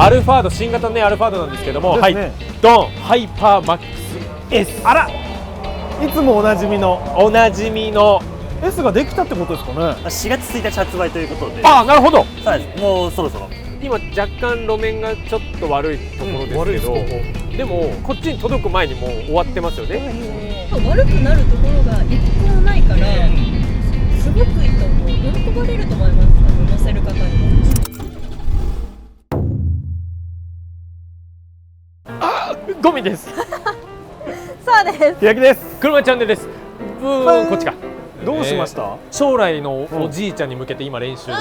アルファード、新型のねアルファードなんですけども、はい、ドンハイパーマックス S。 あら、いつもおなじみのおなじみの S ができたってことですかね。4月1日発売ということで。ああ、なるほど。そうです。もうそろそろ今若干路面がちょっと悪いところですけど、でもこっちに届く前にもう終わってますよね。悪くなるところが一個もないから、すごくいいと思う。喜ばれると思います。乗せる方にも。ゴミです。そうです。日焼けです。車チャンネルです。ブーン、こっちか。どうしました？将来のおじいちゃんに向けて今練習で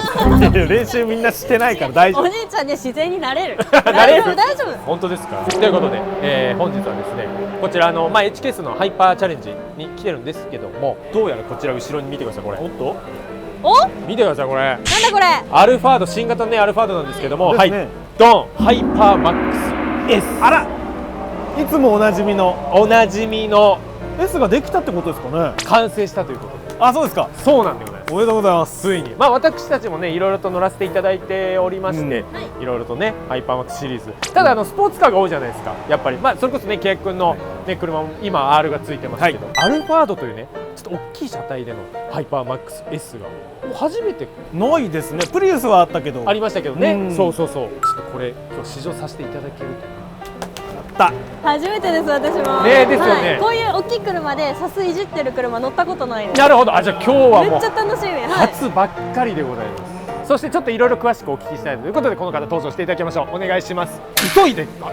す。練習みんなしてないから大丈夫。おじいちゃんには自然になれる。なれる。大丈夫。本当ですか。ということで、本日はですね、こちらHKS のハイパーチャレンジに来てるんですけども、どうやらこちら後ろに見てください、これ。おっと？お？見てください、これ。なんだこれ。アルファード、新型のねアルファードなんですけども、はい、ドンハイパーマックス S。 あら、いつもおなじみのおなじみの S ができたってことですかね。完成したということで。あ、そうですか。そうなんでございます。おめでとうございます。ついに、私たちもねいろいろと乗らせていただいておりまして、いろいろとねハイパーマックスシリーズ、ただスポーツカーが多いじゃないですか、やっぱり。それこそねケイ君の、ね、車も今 R がついてますけど、アルファードというねちょっと大きい車体でのハイパーマックス S が初めてないですね。プリウスはあったけど。ありましたけどね。そうそうそう。ちょっとこれ今日試乗させていただけると。初めてです、私も。ね、ですよね。こういう大きい車でサスいじってる車乗ったことないです。なるほど。じゃあ今日はもうめっちゃ楽しみ。初ばっかりでございます。そしてちょっといろいろ詳しくお聞きしたいということで、この方登場していただきましょう。お願いします。急いでくだ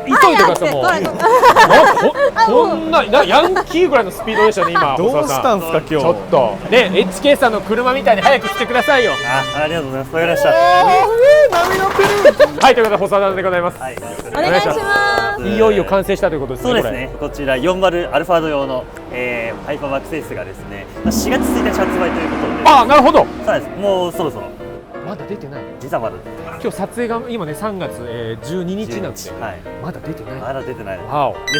さい。もうこんなヤンキーぐらいのスピードでしたね今。どうしたんですか今日。ちょっとね HK さんの車みたいに早く来てくださいよ。ありがとうございます。わかりました。波乗ってる。はい、ということで細田でございます。はい、お願いします。いよいよ完成したということですね。そうですね。こちら40アルファード用の、ハイパーマックス S がですね、4月1日発売ということで。あ、なるほど。そうです。もうそろそろ。まだ出てない。実はまだ。今日撮影が今ね3月12日なんで、まだ出てない。まだ出てない。で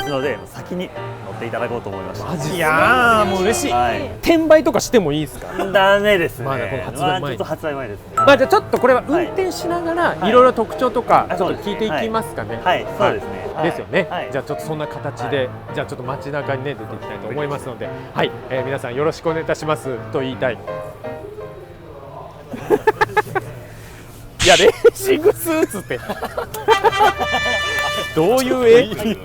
すので先に乗っていただこうと思いました。マジ？いやーもう嬉しい。転売とかしてもいいですか？ダメですね。まだこの発売前。ちょっと発売前ですね。じゃあちょっとこれは運転しながらいろいろ特徴とかちょっと聞いていきますかね。はい、そうですね。ですよね。じゃあちょっとそんな形で、じゃあちょっと街中にね出ていきたいと思いますので、はい、皆さんよろしくお願いいたしますと言いたい。いやレーシングスーツってどういう絵？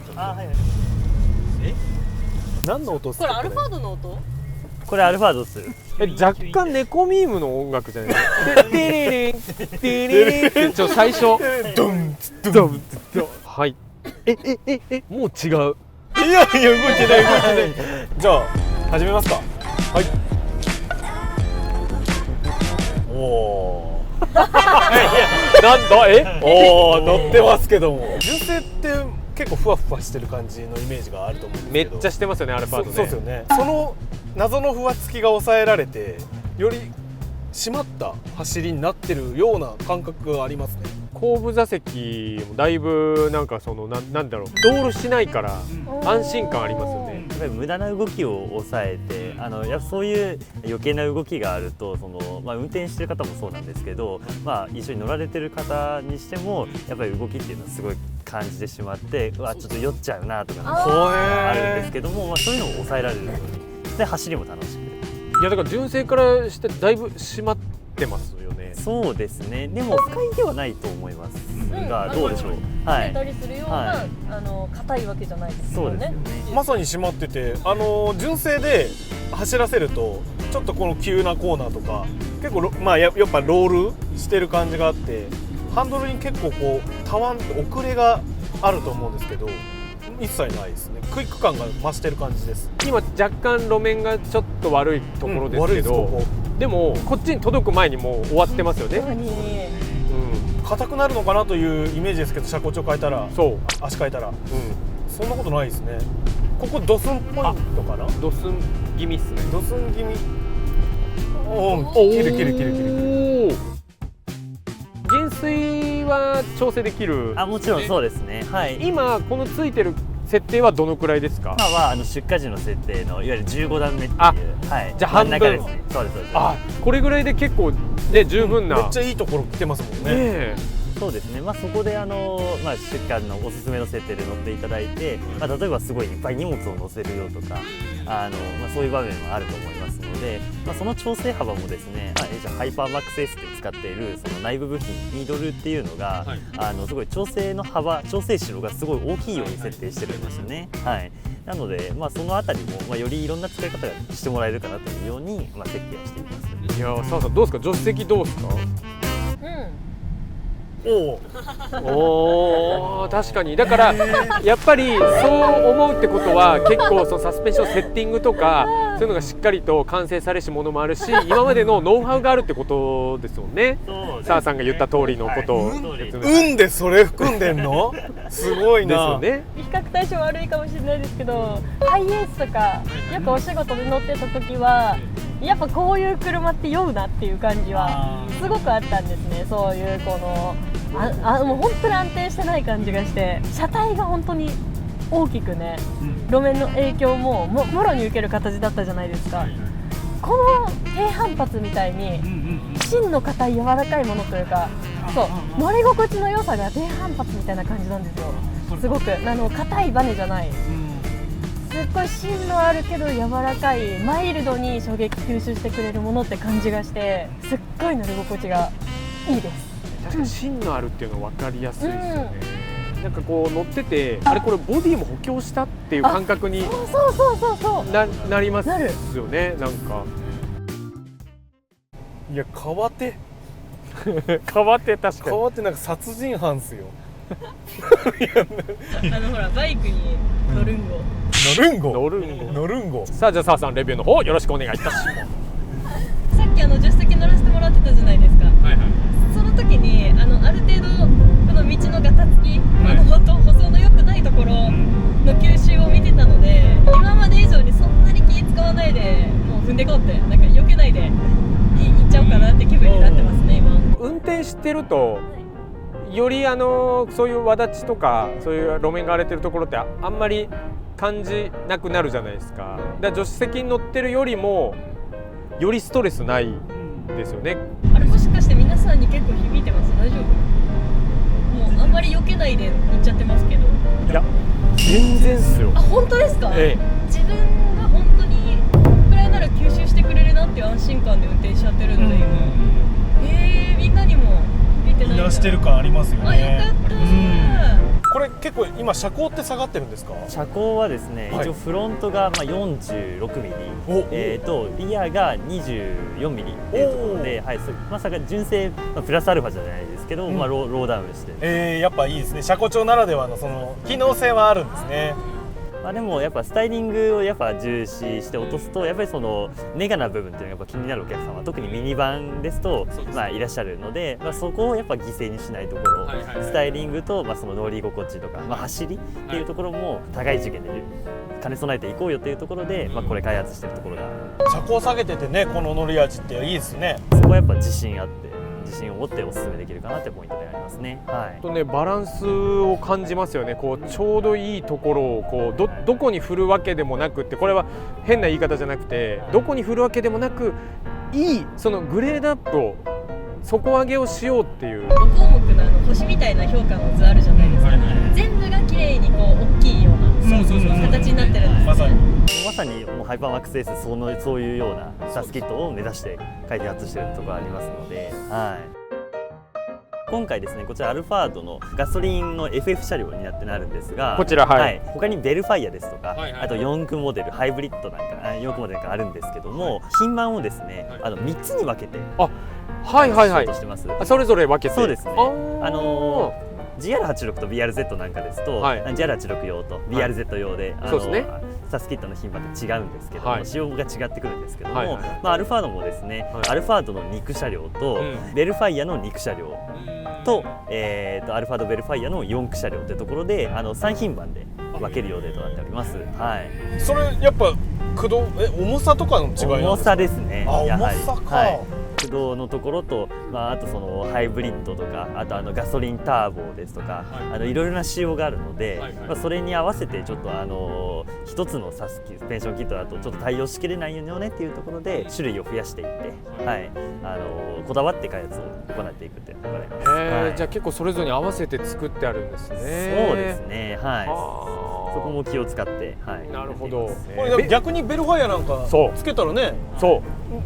何の音？これアルファードの音？これアルファードっす。若干猫ミームの音楽じゃないですか。テレレンテレレンって最初ドンドンドン。はい。もう違う。いや動いてない動いてないじゃあ始めますか。はい。おお。なんだ乗ってますけども。純正って結構ふわふわしてる感じのイメージがあると思うんですけど。めっちゃしてますよねアルファードね。そうですよね。その謎のふわつきが抑えられて、より締まった走りになってるような感覚がありますね。後部座席もだいぶなんかなんだろう、ロールしないから安心感ありますよね。やっぱり無駄な動きを抑えて、やっぱそういう余計な動きがあると運転してる方もそうなんですけど、一緒に乗られてる方にしてもやっぱり動きっていうのはすごい感じてしまって、ちょっと酔っちゃうなとかあるんですけども、そういうのを抑えられるようにで走りも楽しく。いやだから純正からしてだいぶ締まってますよね。そうですね。でも不快ではないと思いますが、どうでしょう。はい。たりするような硬いわけじゃないですよね。そうですよね。まさに締まってて、純正で走らせるとちょっとこの急なコーナーとか結構やっぱロールしてる感じがあって、ハンドルに結構こうたわんって遅れがあると思うんですけど、一切ないですね。クイック感が増してる感じです。今若干路面がちょっと悪いところですけど、でもこっちに届く前にもう終わってますよね。硬くなるのかなというイメージですけど、車高調変えたら、そう足変えたら、そんなことないですね。ここドスンポイントかな。ドスン気味っすね。ドスン気味。切る。減衰は調整できる。もちろんそうですね。はい。今このついてる設定はどのくらいですか？今は出荷時の設定のいわゆる15段目っていう、はい、じゃあ半分ですね。そうです。これぐらいで結構ね十分な。めっちゃいいところ来てますもんね。そうですね、そこで出荷のおすすめの設定で乗っていただいて、例えばすごいいっぱい荷物を乗せるよとかそういう場面もあると思いますので、その調整幅もですね、じゃあハイパーマックス S で使っているその内部部品ニードルっていうのが、すごい調整の幅、調整子がすごい大きいように設定してるんですよね。なので、そのあたりも、よりいろんな使い方がしてもらえるかなというように、設計をしています。いやー、澤さんどうですか、助手席どうですか？おー、確かに。だからやっぱりそう思うってことは、結構そのサスペンションセッティングとかそういうのがしっかりと完成されしものもあるし、今までのノウハウがあるってことですもんね。澤さんが言った通りのことを説明でそれ含んでんのすごいなですよね。比較対象悪いかもしれないですけど、ハイエースとかよくお仕事で乗ってた時はやっぱこういう車って酔うなっていう感じはすごくあったんですね。そういうこのもう本当に安定してない感じがして、車体が本当に大きくね、路面の影響ももろに受ける形だったじゃないですか。この低反発みたいに芯の硬い柔らかいものというか、そう乗り心地の良さが低反発みたいな感じなんですよ。すごく硬いバネじゃない、すっごい芯のあるけど柔らかい、マイルドに衝撃吸収してくれるものって感じがして、すっごい乗り心地がいいです。確かに芯のあるっていうのは分かりやすいですよね。なんかこう乗ってて、あれこれボディも補強したっていう感覚になりますよね。なんかいや、川手川手、確かに川手なんか殺人犯っすよ。ほらバイクに乗るんご、乗るんご。さあ、じゃあ澤さんレビューの方よろしくお願いいたします。さっき助手席乗らせてもらってたじゃないですか。その時にある程度この道のガタつき、舗装の良くないところの吸収を見てたので、今まで以上にそんなに気使わないで、もう踏んでこうって、なんか避けないで行っちゃおうかなって気分になってますね今。運転してるとよりそういうわだちとかそういう路面が荒れてるところってあんまり感じなくなるじゃないですか。だから助手席に乗ってるよりもよりストレスないですよね。あれもしかして皆さんに結構響いてます？大丈夫？もうあんまり避けないで行っちゃってますけど。いや、全然っすよ。本当ですか？自分が本当にくらいなら吸収してくれるなっていう安心感で運転しちゃってるので今。みんなにも響いてないんだ。出してる感ありますよね。よかった。これ結構今車高って下がってるんですか？車高はですね、一応フロントが46ミリ、リアが24ミリっていうところで、純正プラスアルファじゃないですけど、ローダウンして。やっぱいいですね。車高調ならではのその機能性はあるんですね。でもやっぱスタイリングをやっぱ重視して落とすと、やっぱりそのネガな部分っていうのがやっぱ気になるお客様、特にミニバンですといらっしゃるので、そこをやっぱ犠牲にしないところ、スタイリングとその乗り心地とか、走りっていうところも高い次元で兼ね備えていこうよというところで、これ開発しているところが。車高下げててね、この乗り味っていいですね。そこはやっぱ自信あって、自信を持ってお勧めできるかなってポイントでありますね。バランスを感じますよね。こうちょうどいいところをこうどこに振るわけでもなくって、これは変な言い方じゃなくて、どこに振るわけでもなく、いいそのグレードアップを底上げをしようっていう。5項目の星みたいな評価の図あるじゃないですか。全部が綺麗にこう大きいような形になってるんです。まさにもうハイパーマックス S、そういうようなサスキットを目指して開発しているところがありますので、今回ですね、こちらアルファードのガソリンの FF 車両になってなるんですが、こちら他にベルファイアですとか、あと4駆モデルハイブリッドなんか4駆モデルがあるんですけども、品番をですね3つに分けてそれぞれ分けて。そうですね。GR86 と BRZ なんかですと、GR86 用と BRZ 用で、サスキットの品番って違うんですけども、仕様が違ってくるんですけども、アルファードもですね、アルファードの肉車両と、ベルファイアの肉車両と、アルファードベルファイアの4駆車両というところで3品番で分ける予定となっております。それやっぱ重さとかの違いなんですか？重さですね。重さか。駆動のところと、あとそのハイブリッドとか、あとガソリンターボですとか、いろいろな仕様があるので、それに合わせてちょっと一つのサスペンションキットだとちょっと対応しきれないよねっていうところで種類を増やしていって、こだわって開発を行っていくっていうのがあります。じゃあ結構それぞれに合わせて作ってあるんですね。そうですね、そこも気を使って、なるほど。これ逆にベルファイアなんかつけたらね、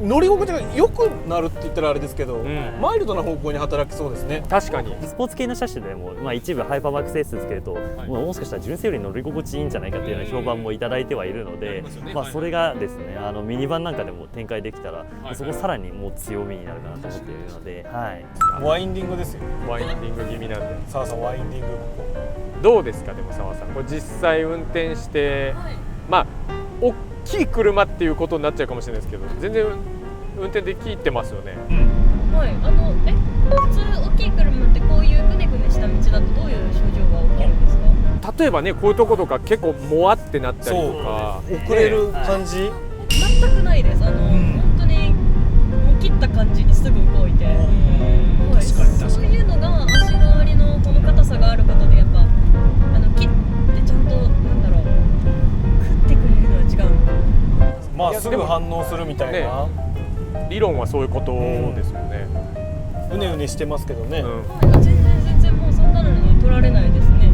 乗り心地が良くなるって言ったらあれですけど、マイルドな方向に働きそうですね。確かにスポーツ系の車種でも、一部ハイパーマックス S つけると、もしかしたら純正より乗り心地いいんじゃないかっていうような評判もいただいてはいるので、それがですねミニバンなんかでも展開できたら、そこさらにもう強みになるかなと思っているので、ワインディングですよ。ワインディング気味なんで。澤さんワインディングどうですかでも澤さん、これ実際運転して、大きい車っていうことになっちゃうかもしれないですけど、全然運転できてますよね。はい、普通大きい車ってこういうぐねぐねした道だとどういう症状が起きるんですか？例えばね、こういうとことか結構もわってなったりとか、遅れる感じ、全くないです。本当にもう切った感じにすぐ動いて、そういうのが足回りのこの硬さがある方で、やっぱ切ってちゃんと食ってくれるのは違う。すぐ反応するみたいな、理論はそういうことですよね。うねうねしてますけどね。全然もうそんなのに取られないですね。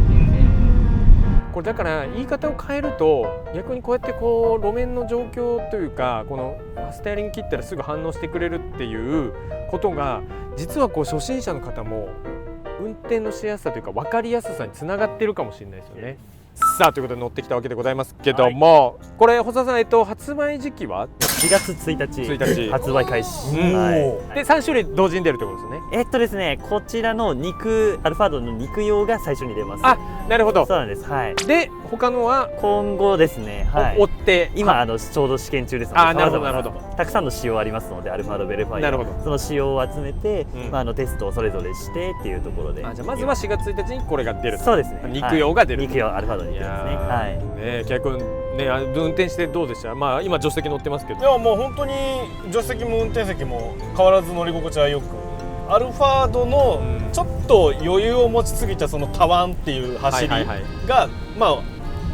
これだから言い方を変えると、逆にこうやって路面の状況というか、このステアリング切ったらすぐ反応してくれるっていうことが、実は初心者の方も運転のしやすさというか分かりやすさにつながっているかもしれないですよね。さあということで乗ってきたわけでございますけども、これ細田さん、発売時期は4月1日発売開始、で3種類同時に出るということですね。ですね、こちらのアルファードの肉用が最初に出ます。なるほど。そうなんです。で他のは今後ですね、追って今ちょうど試験中ですので、なるほどなるほど。たくさんの仕様ありますので、アルファード、ベルファイア、その仕様を集めて、テストをそれぞれしてっていうところで、じゃあまずは4月1日にこれが出る。そうですね。肉用が出る。肉用アルファードに出ますね。ケイ君ね、運転してどうでした？今助手席乗ってますけど。いやもう本当に助手席も運転席も変わらず乗り心地はよく、アルファードのちょっと余裕を持ちすぎたそのタワンっていう走りが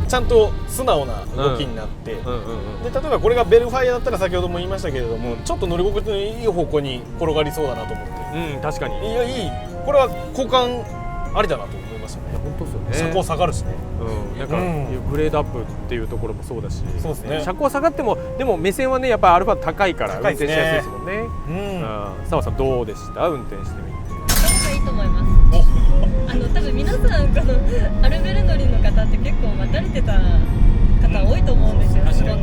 ちゃんと素直な動きになって、で例えばこれがベルファイアだったら先ほども言いましたけれども、ちょっと乗り心地のいい方向に転がりそうだなと思って、確かにいやこれは交換ありだなと思いましたね。本当ですよね。車高下がるしね。なんかグレードアップっていうところもそうだし、そうですね。車高下がってもでも目線はね、やっぱアルファ高いから運転しやすいですもんね。澤さんどうでした？運転してみて。いいと思います。多分皆さんこのアルベル乗りの方って結構待たれてた方多いと思うんですよ。すごく、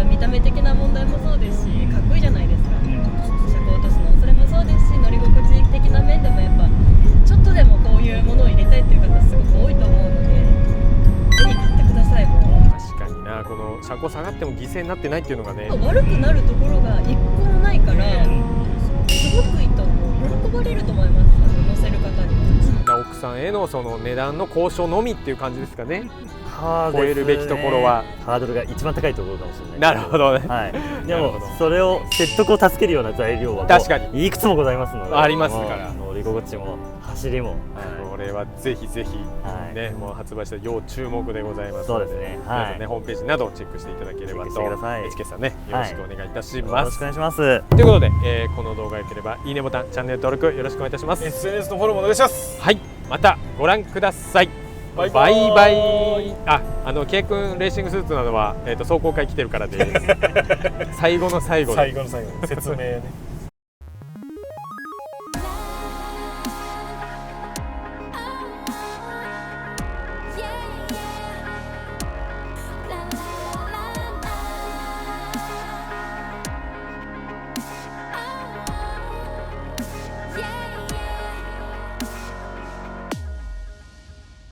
見た目的な問題もそうですし、かっこいいじゃないですか。車高落とすのそれもそうですし、乗り心地的な面でもやっぱちょっとでもこういうものを入れたいっていう方すごく多いと思うので、ぜひ買ってください。確かにな、この車高下がっても犠牲になってないっていうのがね、悪くなるところが一個もないから、すごくいいと思う。喜ばれると思います。乗せる方には。奥さんへのその値段の交渉のみっていう感じですかね。超えるべきところはハードルが一番高いところかもしれない。なるほどね。でもそれを説得を助けるような材料は確かにいくつもございますので、ありますから乗り心地も走りも、これはぜひぜひね、もう発売した要注目でございます。そうですね。皆さんね、ホームページなどをチェックしていただければと。エチケさんね、よろしくお願いいたします。よろしくお願いします。ということで、この動画が良ければいいねボタン、チャンネル登録よろしくお願いいたします。 SNS のフォローもお願いします。はい、またご覧ください。バイバイ。ケイ君レーシングスーツなどは、壮行会来てるからで最後の最後説明ね